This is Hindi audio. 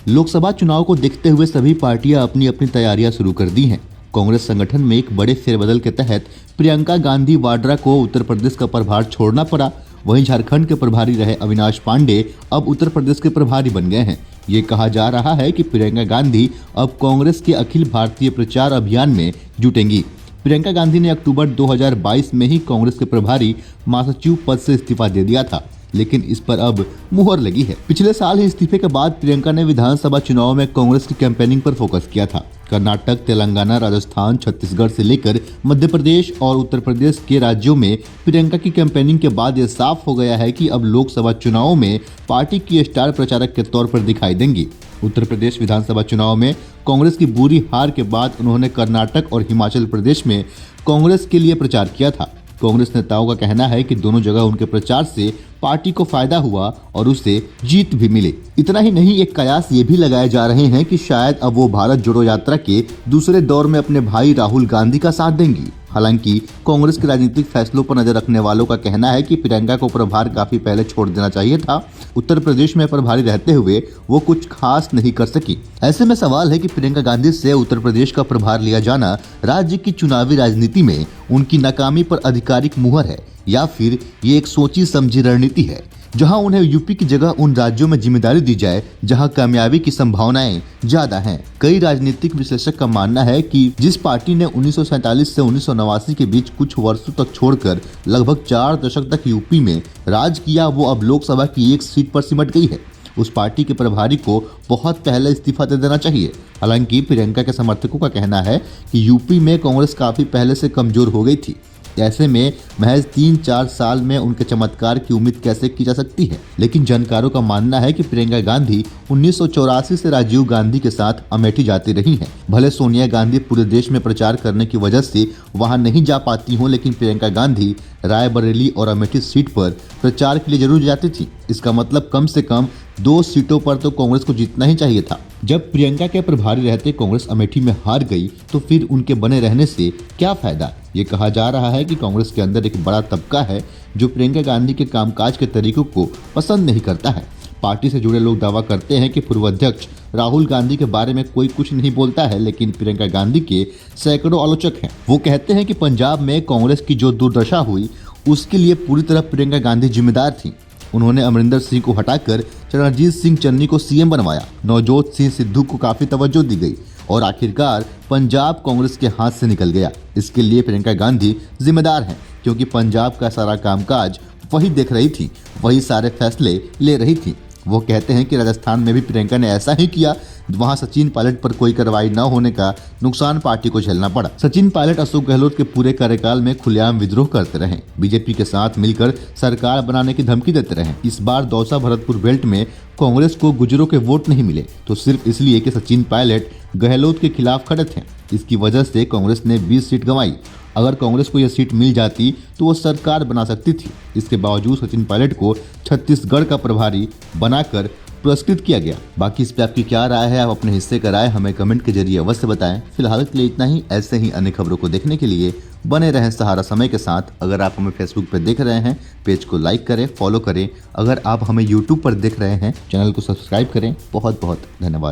लोकसभा चुनाव को देखते हुए सभी पार्टियां अपनी अपनी तैयारियां शुरू कर दी हैं। कांग्रेस संगठन में एक बड़े फेरबदल के तहत प्रियंका गांधी वाड्रा को उत्तर प्रदेश का प्रभार छोड़ना पड़ा। वहीं झारखंड के प्रभारी रहे अविनाश पांडे अब उत्तर प्रदेश के प्रभारी बन गए हैं। ये कहा जा रहा है कि प्रियंका गांधी अब कांग्रेस के अखिल भारतीय प्रचार अभियान में जुटेंगी। प्रियंका गांधी ने अक्टूबर 2022 में ही कांग्रेस के प्रभारी महासचिव पद से इस्तीफा दे दिया था, लेकिन इस पर अब मुहर लगी है। पिछले साल ही इस्तीफे के बाद प्रियंका ने विधानसभा चुनाव में कांग्रेस की कैंपेनिंग पर फोकस किया था। कर्नाटक, तेलंगाना, राजस्थान, छत्तीसगढ़ से लेकर मध्य प्रदेश और उत्तर प्रदेश के राज्यों में प्रियंका की कैंपेनिंग के बाद ये साफ हो गया है कि अब लोकसभा चुनाव में पार्टी की स्टार प्रचारक के तौर पर दिखाई देंगी। उत्तर प्रदेश विधानसभा चुनाव में कांग्रेस की बुरी हार के बाद उन्होंने कर्नाटक और हिमाचल प्रदेश में कांग्रेस के लिए प्रचार किया था। कांग्रेस नेताओं का कहना है कि दोनों जगह उनके प्रचार से पार्टी को फायदा हुआ और उसे जीत भी मिले। इतना ही नहीं, एक कयास ये भी लगाए जा रहे हैं कि शायद अब वो भारत जोड़ो यात्रा के दूसरे दौर में अपने भाई राहुल गांधी का साथ देंगी। हालांकि कांग्रेस के राजनीतिक फैसलों पर नजर रखने वालों का कहना है कि प्रियंका को प्रभार काफी पहले छोड़ देना चाहिए था। उत्तर प्रदेश में प्रभारी रहते हुए वो कुछ खास नहीं कर सकी। ऐसे में सवाल है कि प्रियंका गांधी से उत्तर प्रदेश का प्रभार लिया जाना राज्य की चुनावी राजनीति में उनकी नाकामी पर आधिकारिक मुहर है, या फिर ये एक सोची समझी रणनीति है जहां उन्हें यूपी की जगह उन राज्यों में जिम्मेदारी दी जाए जहां कामयाबी की संभावनाएं ज्यादा हैं। कई राजनीतिक विश्लेषक का मानना है कि जिस पार्टी ने 1947 से 1989 के बीच कुछ वर्षों तक छोड़कर लगभग 4 दशक तक यूपी में राज किया, वो अब लोकसभा की एक सीट पर सिमट गई है। उस पार्टी के प्रभारी को बहुत पहले इस्तीफा दे देना चाहिए। हालांकि प्रियंका के समर्थकों का कहना है कि यूपी में कांग्रेस काफी पहले से कमजोर हो गई थी। ऐसे में महज 3-4 साल में उनके चमत्कार की उम्मीद कैसे की जा सकती है। लेकिन जानकारों का मानना है कि प्रियंका गांधी 1984 से राजीव गांधी के साथ अमेठी जाती रही हैं। भले सोनिया गांधी पूरे देश में प्रचार करने की वजह से वहां नहीं जा पाती हों, लेकिन प्रियंका गांधी रायबरेली और अमेठी सीट पर प्रचार के लिए जरूर जाती थी। इसका मतलब कम से कम 2 सीटों पर तो कांग्रेस को जीतना ही चाहिए था। जब प्रियंका के प्रभारी रहते कांग्रेस अमेठी में हार गई, तो फिर उनके बने रहने से क्या फायदा। ये कहा जा रहा है कि कांग्रेस के अंदर एक बड़ा तबका है जो प्रियंका गांधी के कामकाज के तरीकों को पसंद नहीं करता है। पार्टी से जुड़े लोग दावा करते हैं कि पूर्व अध्यक्ष राहुल गांधी के बारे में कोई कुछ नहीं बोलता है, लेकिन प्रियंका गांधी के सैकड़ों आलोचक हैं। वो कहते हैं कि पंजाब में कांग्रेस की जो दुर्दशा हुई उसके लिए पूरी तरह प्रियंका गांधी जिम्मेदार थी। उन्होंने अमरिंदर सिंह को हटाकर चरणजीत सिंह चन्नी को सीएम बनवाया। नवजोत सिंह सिद्धू को काफी तवज्जो दी गई और आखिरकार पंजाब कांग्रेस के हाथ से निकल गया। इसके लिए प्रियंका गांधी जिम्मेदार हैं, क्योंकि पंजाब का सारा कामकाज वही देख रही थी, वही सारे फैसले ले रही थी। वो कहते हैं कि राजस्थान में भी प्रियंका ने ऐसा ही किया। वहां सचिन पायलट पर कोई कार्रवाई न होने का नुकसान पार्टी को झेलना पड़ा। सचिन पायलट अशोक गहलोत के पूरे कार्यकाल में खुलेआम विद्रोह करते रहे, बीजेपी के साथ मिलकर सरकार बनाने की धमकी देते रहे। इस बार दौसा भरतपुर बेल्ट में कांग्रेस को गुजरों के वोट नहीं मिले, तो सिर्फ इसलिए कि सचिन पायलट गहलोत के खिलाफ खड़े थे। इसकी वजह से कांग्रेस ने 20 सीट गंवाई। अगर कांग्रेस को यह सीट मिल जाती तो वो सरकार बना सकती थी। इसके बावजूद सचिन पायलट को छत्तीसगढ़ का प्रभारी बनाकर पुरस्कृत किया गया। बाकी इस पे आपकी क्या राय है, आप अपने हिस्से का राय हमें कमेंट के जरिए अवश्य बताएं। फिलहाल के लिए इतना ही। ऐसे ही अन्य खबरों को देखने के लिए बने रहें सहारा समय के साथ। अगर आप हमें फेसबुक पर देख रहे हैं, पेज को लाइक करें, फॉलो करें। अगर आप हमें यूट्यूब पर देख रहे हैं, चैनल को सब्सक्राइब करें। बहुत बहुत धन्यवाद।